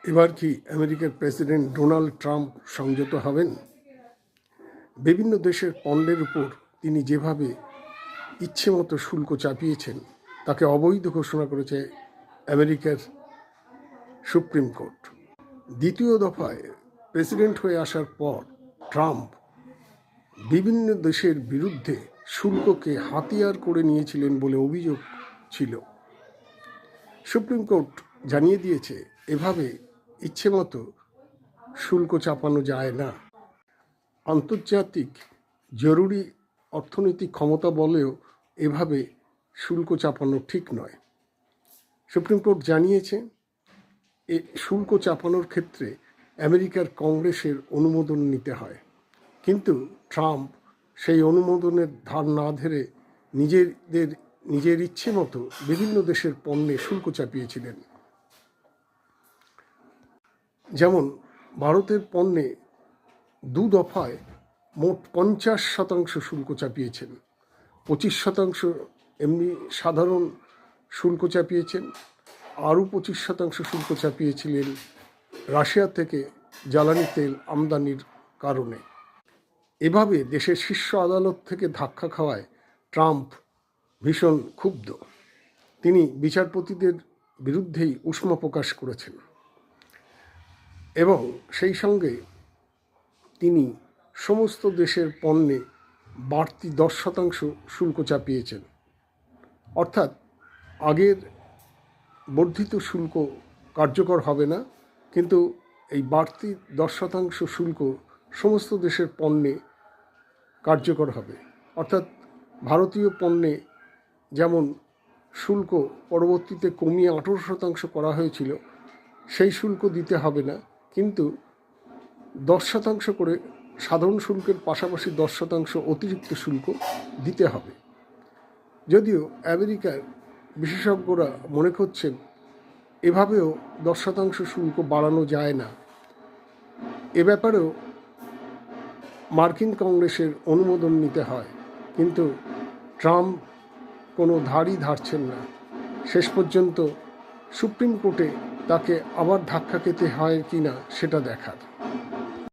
এবার কি আমেরিকার প্রেসিডেন্ট ডোনাল্ড ট্রাম্প সংযত হবেন? বিভিন্ন দেশের পণ্যের উপর তিনি যেভাবে ইচ্ছেমতো শুল্ক চাপিয়েছেন তাকে অবৈধ ঘোষণা করেছে আমেরিকার সুপ্রিম কোর্ট। দ্বিতীয় দফায় প্রেসিডেন্ট হয়ে আসার পর ট্রাম্প বিভিন্ন দেশের বিরুদ্ধে শুল্ককে হাতিয়ার করে নিয়েছিলেন বলে অভিযোগ ছিল। সুপ্রিম কোর্ট জানিয়ে দিয়েছে এভাবে ইচ্ছেমতো শুল্ক চাপানো যায় না। আন্তর্জাতিক জরুরি অর্থনৈতিক ক্ষমতা বলেও এভাবে শুল্ক চাপানো ঠিক নয়। সুপ্রিম কোর্ট জানিয়েছে এ শুল্ক চাপানোর ক্ষেত্রে আমেরিকার কংগ্রেসের অনুমোদন নিতে হয়, কিন্তু ট্রাম্প সেই অনুমোদনের ধার না ধরে নিজের ইচ্ছে মতো বিভিন্ন দেশের পণ্যে শুল্ক চাপিয়েছিলেন। যেমন ভারতের পণ্যে দু দফায় মোট 50% শুল্ক চাপিয়েছেন। 25% এমনি সাধারণ শুল্ক চাপিয়েছেন, আরও 25% শুল্ক চাপিয়েছিলেন রাশিয়া থেকে জ্বালানি তেল আমদানির কারণে। এভাবে দেশের শীর্ষ আদালত থেকে ধাক্কা খাওয়ায় ট্রাম্প ভীষণ ক্ষুব্ধ। তিনি বিচারপতিদের বিরুদ্ধেই উষ্মা প্রকাশ করেছেন এবং সেই সঙ্গে তিনি সমস্ত দেশের পণ্যে বাড়তি 10% শুল্ক চাপিয়েছেন। অর্থাৎ আগের বর্ধিত শুল্ক কার্যকর হবে না, কিন্তু এই বাড়তি 10% শুল্ক সমস্ত দেশের পণ্যে কার্যকর হবে। অর্থাৎ ভারতীয় পণ্যে যেমন শুল্ক পরবর্তীতে কমিয়ে 18% করা হয়েছিল, সেই শুল্ক দিতে হবে না, কিন্তু 10% করে সাধারণ শুল্কের পাশাপাশি 10% অতিরিক্ত শুল্ক দিতে হবে। যদিও আমেরিকার বিশেষজ্ঞরা মনে করছেন এভাবেও 10% শুল্ক বাড়ানো যায় না। এ ব্যাপারেও মার্কিন কংগ্রেসের অনুমোদন নিতে হয়, কিন্তু ট্রাম্প কোনো ধারই ধারছেন না। শেষ পর্যন্ত সুপ্রিম কোর্টে তাকে আবার ধাক্কা খেতে হয় কি না সেটা দেখার।